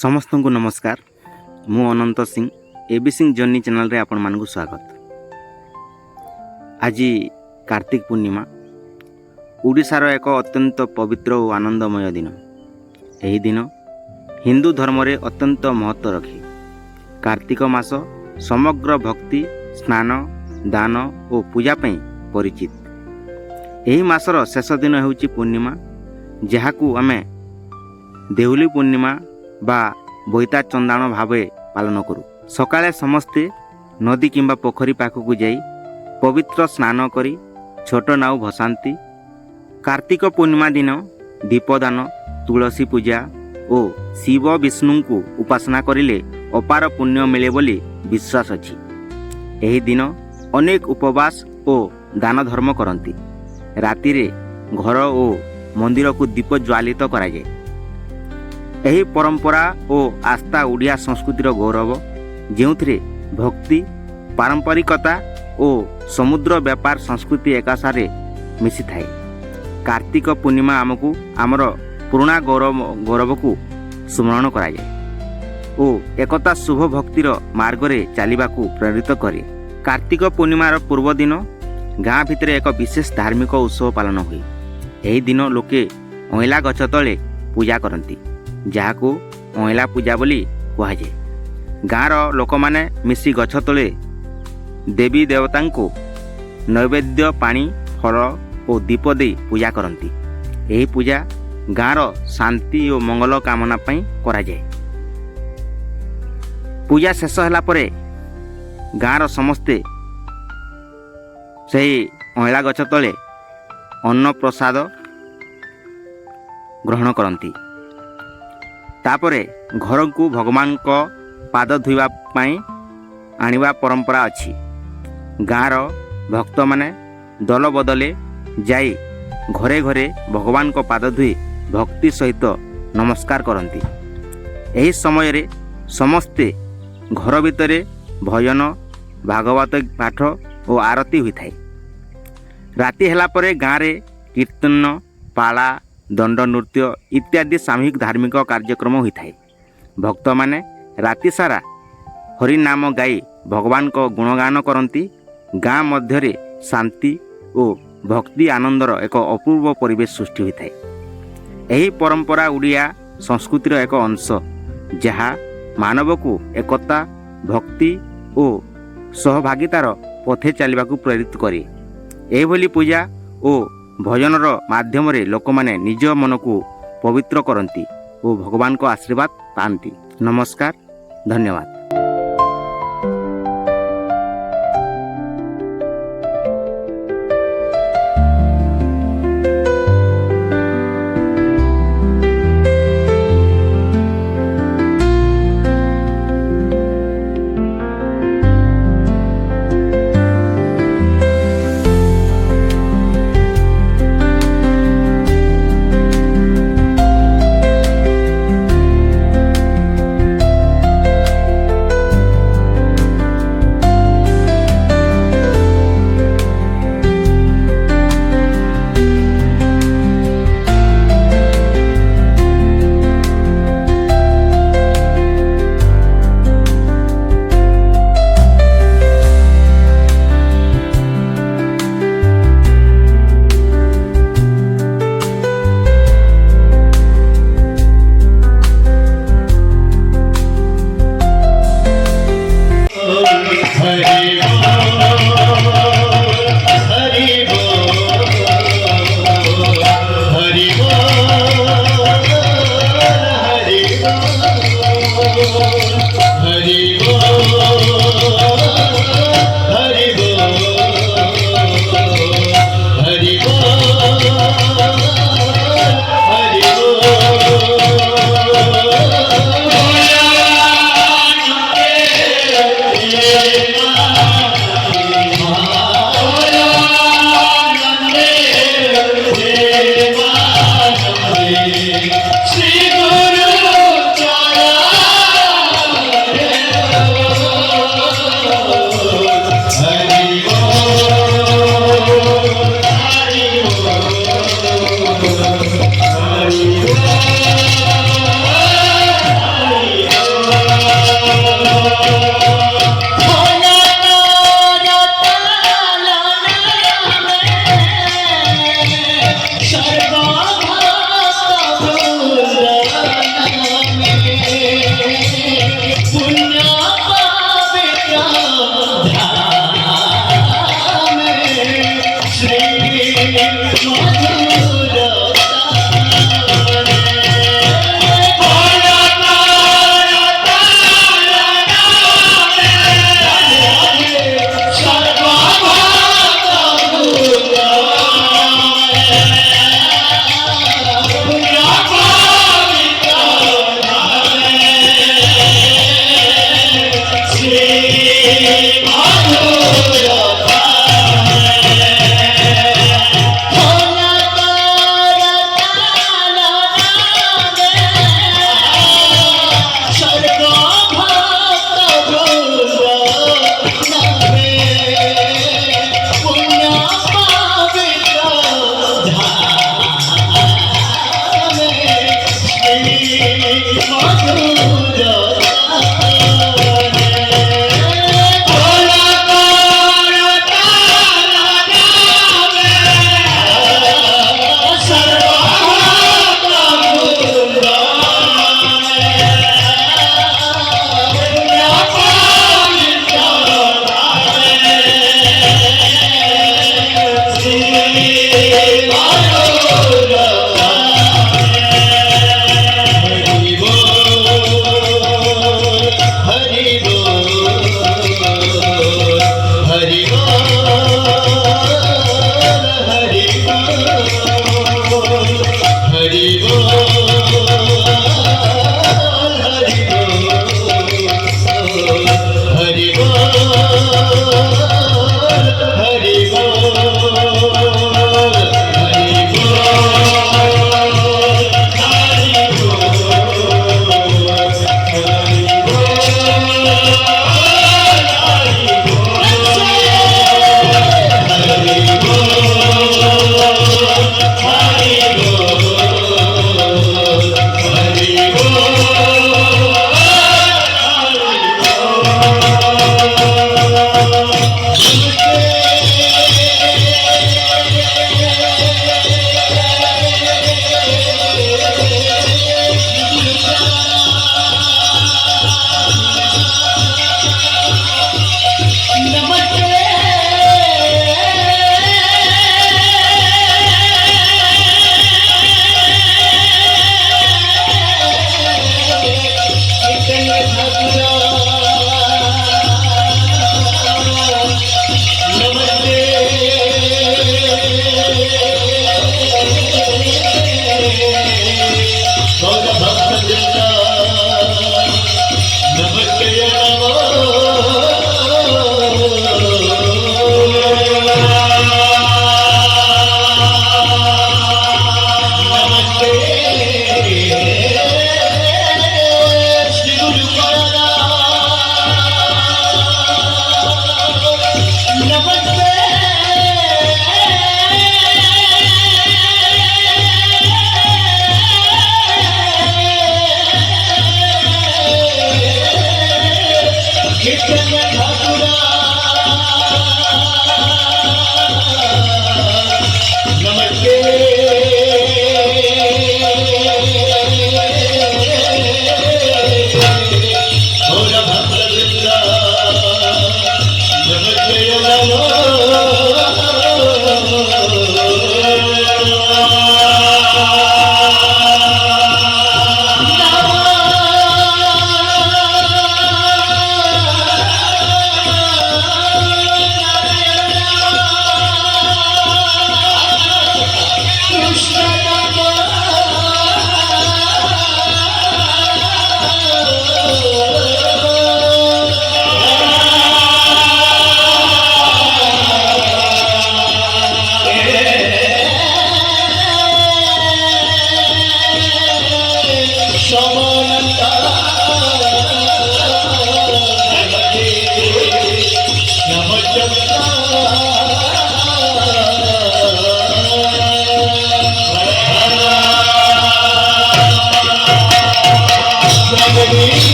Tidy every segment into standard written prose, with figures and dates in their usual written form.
समस्त को नमस्कार। मु Anant Singh AB Singh journey channel रे आपण मानकु स्वागत। आज कार्तिक पूर्णिमा ओडिशार एक अत्यंत पवित्र और आनंदमय दिन। यही दिन हिंदू धर्म रे अत्यंत महत्व रखे। कार्तिक मास समग्र भक्ति स्नान दान और पूजा पई परिचित। यही मासर शेष दिन हेउची पूर्णिमा, जहाकू आमे देउली पूर्णिमा बा बोईता चंदाण भावे पालन करू। सकाळे समस्ते नदी किंबा पोखरी पाखकू जाई पवित्र स्नान करी छोट नाउ भसांती। कार्तिक पूर्णिमा दिन दीपदान तुलसी पूजा और शिव विष्णु को उपासना करिले अपार पुण्य मिले बोली विश्वास अछि। एही दिन अनेक उपवास और दान धर्म करती। राति रे घर और मंदिर को दीप ज्वालित करा जाए। यही परंपरा और आस्था ओडिया संस्कृतिर गौरव, जेउथिरे भक्ति पारंपरिकता और समुद्र व्यापार संस्कृति एकासारे मिसी थाए। कार्तिक पूर्णिमा आमको आमर पुराणा गौरव को स्मरण कराए और एकता शुभ भक्तिर मार्ग रे चलवा को प्रेरित करे। कार्तिक पूर्णिमार पूर्व दिन गाँ भितर एक विशेष धार्मिक उत्सव पालन हुए। यही दिन लोके अइला गछ तले पूजा करती, जहाको अइला पूजा बोली कहा जाए। गाँर लोक माने मिसी गछ तले देवी देवता को नैवेद्य पानी फल और दीप दे पूजा करती। यही पूजा गाँर शांति और मंगल कामना पई करा जाए। पूजा शेष होला परे गाँर समस्ते सही अइला गछ तले अन्न प्रसाद ग्रहण करती। तापरे घर को भगवान को पाद धोइबा पाई आनिबा परंपरा अछि। गाँर भक्त माने दल बदले जाई घरे घरे भगवान को पाद धोई भक्ति सहित नमस्कार करती। यही समय रे समस्ते घर भितरे भजन भागवत पाठ और आरती हुई थाए। राति हेला परे गाँव रे कीर्तन पाला दंड नृत्य इत्यादि सामूहिक धार्मिक कार्यक्रम होता है। भक्त माने राति सारा हरि नाम गाई भगवान को गुणगान करती। गाँ मध्य शांति और भक्ति आनंदर एक अपूर्व परिवेश सृष्टि होता है। यही परंपरा ओडिया संस्कृतिर एक अंश, जहाँ मानव को एकता भक्ति और सहभागितार पथे चलने को प्रेरित करे। एभली पूजा और भजनर माध्यम रे लोक माने निज मन को पवित्र करती और भगवान को आशीर्वाद पाती। नमस्कार, धन्यवाद।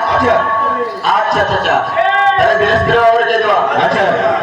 अच्छा अच्छा अच्छा दिनेश और दे दो अच्छा